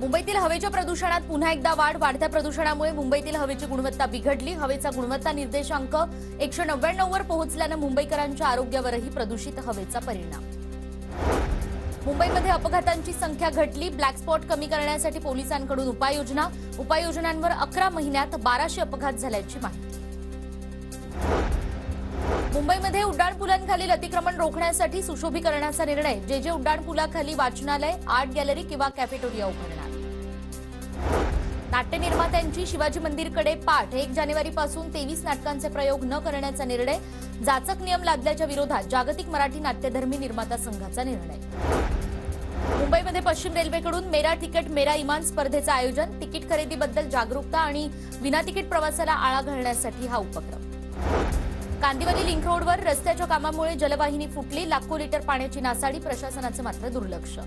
मुंबईतील हवेच्या प्रदूषणात पुन्हा एकदा वाढत्या प्रदूषणामुळे मुंबईतील हवेची गुणवत्ता बिघडली। हवेचा गुणवत्ता निर्देशांक 199 वर पोहोचल्याने मुंबईकरांच्या आरोग्यावरही प्रदूषित हवेचा परिणाम। मुंबईमध्ये अपघातांची संख्या घटली। ब्लॅक स्पॉट कमी करण्यासाठी पोलिसांकडून उपाययोजनांवर 11 महिन्यात 1200 अपघात झाल्याची माहिती। मुंबईमध्ये उड्डाणपुलांखालील अतिक्रमण रोखण्यासाठी सुशोभीकरणाचा निर्णय। जे उड्डाणपुलाखाली वाचनालय, आर्ट गॅलरी किंवा कॅफेटेरिया उभारणार। नाट्य निर्मात्यांची शिवाजी मंदिरकडे पाठ। 1 जानेवारीपासून 23 नाटकांचे प्रयोग न करण्याचा निर्णय। जाचक नियम लादल्याच्या विरोधात जागतिक मराठी नाट्यधर्मी निर्माता संघाचा निर्णय। मुंबईमध्ये पश्चिम रेल्वेकडून मेरा तिकीट मेरा इमान स्पर्धेचं आयोजन। तिकीट खरेदीबद्दल जागरूकता आणि विना तिकीट प्रवासाला आळा घालण्यासाठी हा उपक्रम। कांदिवली लिंक रोडवर रस्त्याच्या कामामुळे जलवाहिनी फुटली। लाखो लिटर पाण्याची नासाडी, प्रशासनाचं मात्र दुर्लक्ष।